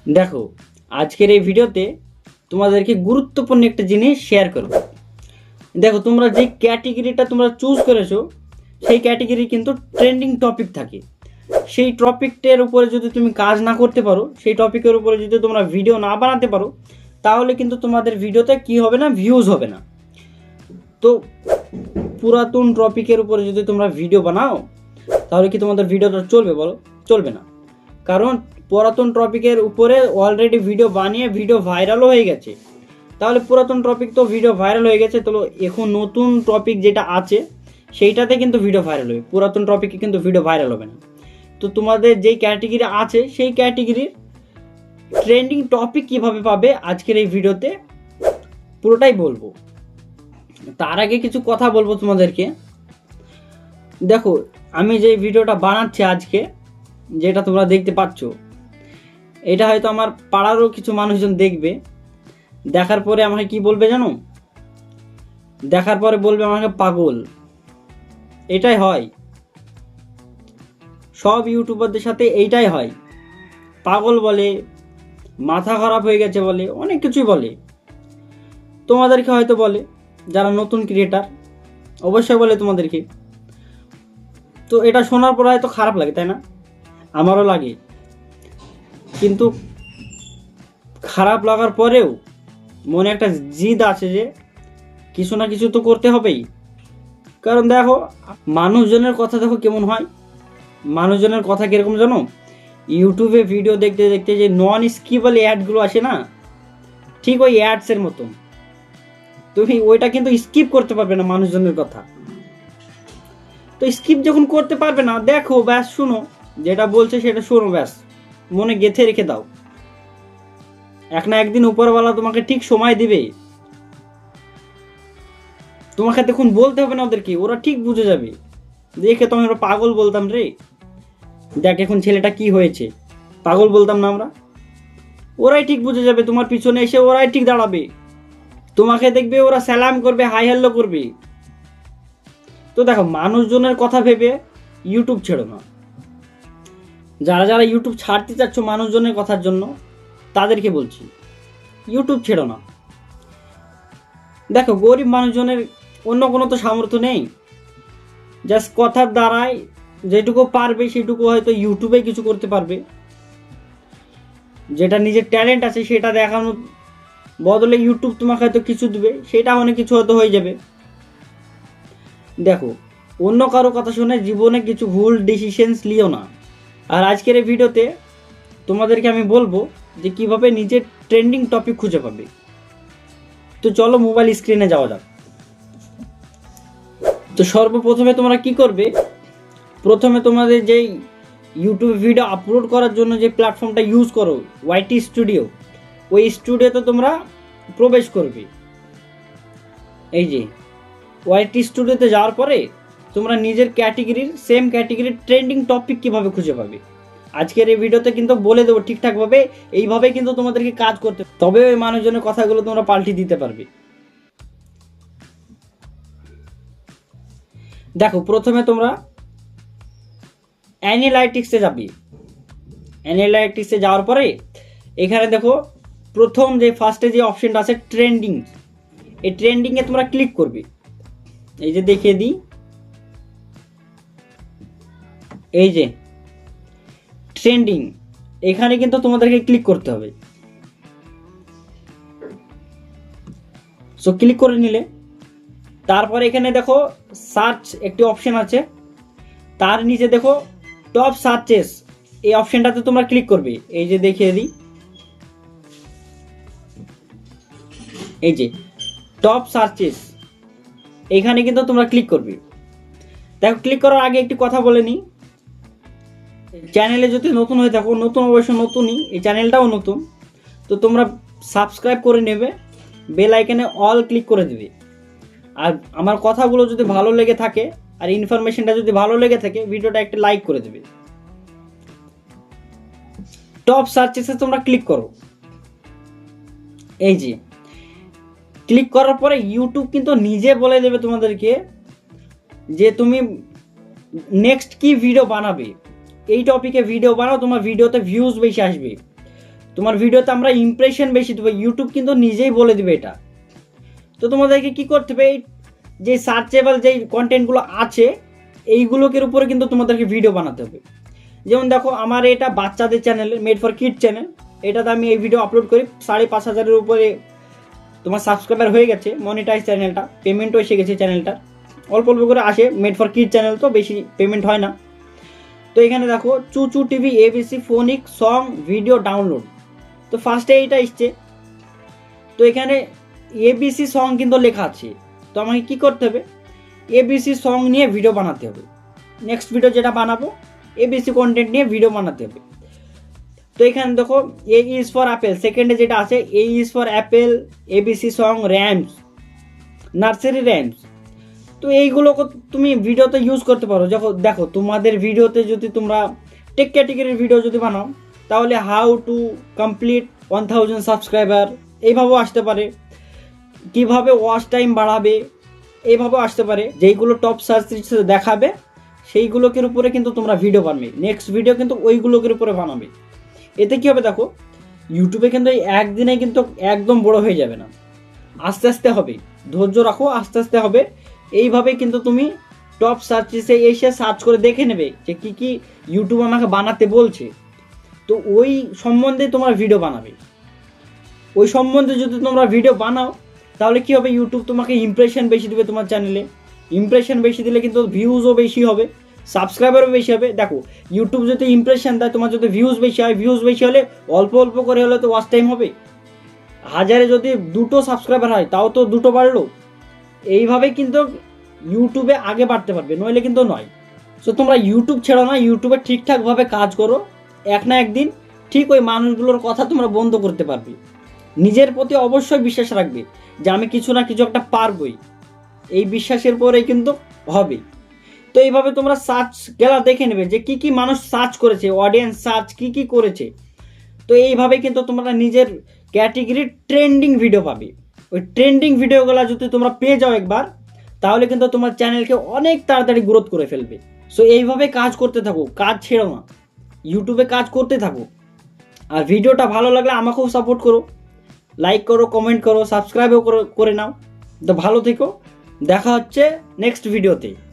দেখো, আজকের এই ভিডিওতে তোমাদেরকে গুরুত্বপূর্ণ একটা জিনিস শেয়ার করব। দেখো, তোমরা যে ক্যাটেগরিটা তোমরা চুজ করেছো সেই ক্যাটেগরি কিন্তু ট্রেন্ডিং টপিক থাকে। সেই টপিকটার উপরে যদি তুমি কাজ না করতে পারো, সেই টপিকের উপরে যদি তোমরা ভিডিও না বানাতে পারো, তাহলে কিন্তু তোমাদের ভিডিওতে কি হবে না, ভিউজ হবে না। তো পুরাতন টপিকের উপরে যদি তোমরা ভিডিও বানাও, তাহলে কি তোমাদের ভিডিওটা চলবে? বলো, চলবে না। কারণ পুরাতন টপিকের উপরে অলরেডি ভিডিও বানিয়ে ভিডিও ভাইরালও হয়ে গেছে। তাহলে পুরাতন টপিক তো ভিডিও ভাইরাল হয়ে গেছে, তো এখন নতুন টপিক যেটা আছে সেইটাতে কিন্তু ভিডিও ভাইরাল হবে, পুরাতন টপিকে কিন্তু ভিডিও ভাইরাল হবে না। তো তোমাদের যেই ক্যাটেগরি আছে সেই ক্যাটেগরির ট্রেন্ডিং টপিক কিভাবে পাবে আজকের এই ভিডিওতে পুরোটাই বলবো। তার আগে কিছু কথা বলবো তোমাদেরকে। দেখো, আমি যে ভিডিওটা বানাচ্ছি আজকে, যেটা তোমরা দেখতে পাচ্ছ, এটা হয়তো আমার পাড়ারও কিছু মানুষজন দেখবে। দেখার পরে আমাকে কি বলবে জানো? দেখার পরে বলবে আমাকে পাগল। এটাই হয়, সব ইউটিউবারদের সাথে এইটাই হয়। পাগল বলে, মাথা খারাপ হয়ে গেছে বলে, অনেক কিছুই বলে। তোমাদেরকে হয়তো বলে, যারা নতুন ক্রিয়েটার অবশ্যই বলে তোমাদেরকে। তো এটা শোনার পর হয়তো খারাপ লাগে, তাই না? আমারও লাগে। কিন্তু খারাপ লাগার পরেও মনে একটা জিদ আছে যে কিছু না কিছু তো করতে হবেই। কারণ দেখো, মানুষজনের কথা দেখো কেমন হয়। মানুষজনের কথা কীরকম জানো? ইউটিউবে ভিডিও দেখতে দেখতে যে নন স্কিপেবল অ্যাডগুলো আসে না, ঠিক ওই অ্যাডসের মতন। তুমি ওইটা কিন্তু স্কিপ করতে পারবে না মানুষজনের কথা। তো স্কিপ যখন করতে পারবে না, দেখো ব্যাস, শুনো যেটা বলছে সেটা শোনো, ব্যাস মনে গেঁথে রেখে দাও। এক না একদিন উপরওয়ালা তোমাকে ঠিক সময় দিবে। তোমাকে দেখুন বলতে হবে না ওদেরকে, ওরা ঠিক বুঝে যাবে। দেখে তো আমরা পাগল বলতাম রে, দেখ এখন ছেলেটা কি হয়েছে, পাগল বলতাম না আমরা। ওরাই ঠিক বুঝে যাবে, তোমার পিছনে এসে ওরাই ঠিক দাঁড়াবে। তোমাকে দেখবে ওরা সালাম করবে, হাই হ্যালো করবে। তো দেখো, মানুষজনের কথা ভেবে ইউটিউব ছেড়ো না। যারা যারা ইউটিউব ছাড়তে চাচ্ছ মানুষজনের কথার জন্য, তাদেরকে বলছি ইউটিউব ছেড়ো না। দেখো, গরিব মানুষজনের অন্য কোনো তো সামর্থ্য নেই। জাস্ট কথার দ্বারাই যেটুকু পারবে সেটুকু হয়তো ইউটিউবে কিছু করতে পারবে। যেটা নিজের ট্যালেন্ট আছে সেটা দেখানোর বদলে ইউটিউব তোমাকে হয়তো কিছু দেবে, সেটা অনেক কিছু হয়তো হয়ে যাবে। দেখো, অন্য কারো কথা শুনে জীবনে কিছু ভুল ডিসিশনস লিও না। আর আজকের এই ভিডিওতে তোমাদেরকে আমি বলবো যে কিভাবে নিজের ট্রেন্ডিং টপিক খুঁজে পাবে। তো চলো মোবাইল স্ক্রিনে যাওয়া যাক। তো সর্বপ্রথমে তোমরা কি করবে, প্রথমে তোমাদের যেই ইউটিউব ভিডিও আপলোড করার জন্য যে প্ল্যাটফর্মটা ইউজ করো, ওয়াইটি স্টুডিও, ওই স্টুডিওতে তোমরা প্রবেশ করবে। এই যে ওয়াইটি স্টুডিওতে যাওয়ার পরে তোমরা নিজের ক্যাটেগরির সেম ক্যাটেগরির ট্রেন্ডিং টপিক কিভাবে খুঁজে পাবে আজকের এই ভিডিওতে কিন্তু বলে দেবো ঠিকঠাকভাবে। এইভাবেই কিন্তু তোমাদেরকে কাজ করতে, তবে ওই মানুষজনের কথাগুলো তোমরা পাল্টে দিতে পারবে। দেখো, প্রথমে তোমরা অ্যানালাইটিক্সে যাবে। অ্যানালাইটিক্সে যাওয়ার পরে এখানে দেখো প্রথম যে ফার্স্টে যে অপশনটা আছে ট্রেন্ডিং, এই ট্রেন্ডিংয়ে তোমরা ক্লিক করবে। এই যে দেখিয়ে দিই, এই যে ট্রেন্ডিং, এখানে কিন্তু তোমাদেরকে ক্লিক করতে হবে। সো ক্লিক করে নিলে তারপরে এখানে দেখো সার্চ একটি অপশন আছে, তার নিচে দেখো টপ সার্চেস, এই অপশনটাতে তোমরা ক্লিক করবে। এই যে দেখিয়ে দিই, এই যে টপ সার্চেস, এখানে কিন্তু তোমরা ক্লিক করবে। দেখো, ক্লিক করার আগে একটি কথা বলে নিই, চ্যানেলে যদি নতুন হয়ে থাকো, নতুন অবশ্য নতুনই, এই চ্যানেলটাও নতুন, তো তোমরা সাবস্ক্রাইব করে নেবে, বেল আইকনে অল ক্লিক করে দেবে। আর আমার কথাগুলো যদি ভালো লেগে থাকে আর ইনফরমেশনটা যদি ভালো লেগে থাকে, ভিডিওটা একটা লাইক করে দেবে। টপ সার্চেসে তোমরা ক্লিক করো। এই যে ক্লিক করার পরে ইউটিউব কিন্তু নিজে বলে দেবে তোমাদেরকে যে তুমি নেক্সট কি ভিডিও বানাবে। এই টপিকে ভিডিও বানাও, তোমার ভিডিওতে ভিউজ বেশি আসবে। তোমার ভিডিওতে আমরা ইমপ্রেশন বেশি দেবো, ইউটিউব কিন্তু নিজেই বলে দিবে এটা। তো তোমাদেরকে কি করতে হবে, এই যে সার্চেবল যে কন্টেন্টগুলো আছে এইগুলোর উপরে কিন্তু তোমাদেরকে ভিডিও বানাতে হবে। যেমন দেখো আমার এটা বাচ্চাদের channel, made for kid channel, এটাতে আমি এই ভিডিও আপলোড করি, 5,500-এর উপরে তোমার সাবস্ক্রাইবার হয়ে গেছে, মনিটাইজ চ্যানেলটা, পেমেন্টও এসে গেছে চ্যানেলটা, অল্প অল্প করে আসে, মেড ফর কিড চ্যানেল তো বেশি পেমেন্ট হয় না। তো এখানে দেখো চুচু টিভি এবিসি ফোনিক সং ভিডিও ডাউনলোড, তো ফার্স্টে এইটা এসছে। তো এখানে এবিসি সং কিন্তু লেখা আছে, তো আমাকে কি করতে হবে, এবিসি সং নিয়ে ভিডিও বানাতে হবে। নেক্সট ভিডিও যেটা বানাবো এবিসি কন্টেন্ট নিয়ে ভিডিও বানাতে হবে। তো এখানে দেখো এ ইজ ফর অ্যাপেল, সেকেন্ডে যেটা আছে A is for apple ABC song rhymes nursery rhymes. তো এইগুলো তুমি ভিডিওতে ইউজ করতে পারো। দেখো তোমাদের ভিডিওতে যদি তোমরা টেক ক্যাটেগরির ভিডিও যদি বানাও তাহলে হাউ টু কমপ্লিট 1000 সাবস্ক্রাইবার এইভাবেও আসতে পারে, কিভাবে ওয়াচ টাইম বাড়াবে এইভাবেও আসতে পারে, যেইগুলো টপ সার্চ দেখাবে সেইগুলোর উপরে কিন্তু তোমরা ভিডিও বানাবে। নেক্সট ভিডিও কিন্তু ওইগুলোর উপরে বানাবে। এতে কী হবে দেখো, ইউটিউবে কিন্তু এই একদিনে কিন্তু একদম বড় হয়ে যাবে না, আস্তে আস্তে হবে, ধৈর্য রাখো, আস্তে আস্তে হবে। এইভাবেই কিন্তু তুমি টপ সার্চে এসে সার্চ করে দেখে নেবে যে কী কী ইউটিউব আমাকে বানাতে বলছে, তো ওই সম্বন্ধে তোমরা ভিডিও বানাবে। ওই সম্বন্ধে যদি তোমরা ভিডিও বানাও তাহলে কী হবে, ইউটিউব তোমাকে ইমপ্রেশন বেশি দেবে তোমার চ্যানেলে, ইমপ্রেশন বেশি দিলে কিন্তু ভিউজও বেশি হবে, সাবস্ক্রাইবারও বেশি হবে। দেখো ইউটিউব যদি ইমপ্রেশন দেয়, তোমার যদি ভিউজ বেশি হয়, ভিউজ বেশি হলে অল্প অল্প করে হলে তো ওয়াচ টাইম হবে, 1000-এ যদি 2টো সাবস্ক্রাইবার হয় তাও তো 2টো বাড়লো। এইভাবে কিন্তু ইউটিউবে আগে বাড়তে পারবে, নইলে কিন্তু নয়। সো তোমরা ইউটিউব ছেড়ো না, ইউটিউবে ঠিকঠাকভাবে কাজ করো, এক না একদিন ঠিক ওই মানুষগুলোর কথা তোমরা বন্ধ করতে পারবে। নিজের প্রতি অবশ্যই বিশ্বাস রাখবে যে আমি কিছু না কিছু একটা পারবই, এই বিশ্বাসের পরেই কিন্তু হবে। তো এইভাবে তোমরা সার্চ গেলা দেখে নেবে যে কি কি মানুষ সার্চ করেছে, অডিয়েন্স সার্চ কি কি করেছে। তো এইভাবে কিন্তু তোমরা নিজের ক্যাটেগরির ট্রেন্ডিং ভিডিও পাবে। ওই ট্রেন্ডিং ভিডিওগুলো যদি তোমরা পেয়ে যাও একবার, তাহলে কিন্তু তোমার চ্যানেলকে অনেক তাড়াতাড়ি গ্রোথ করে ফেলবে। সো এইভাবে কাজ করতে থাকো, কাজ ছেড়ো না, ইউটিউবে কাজ করতে থাকো। আর ভিডিওটা ভালো লাগলে আমাকেও সাপোর্ট করো, লাইক করো, কমেন্ট করো, সাবস্ক্রাইবও করে নাও। তো ভালো থেকো, দেখা হচ্ছে নেক্সট ভিডিওতে।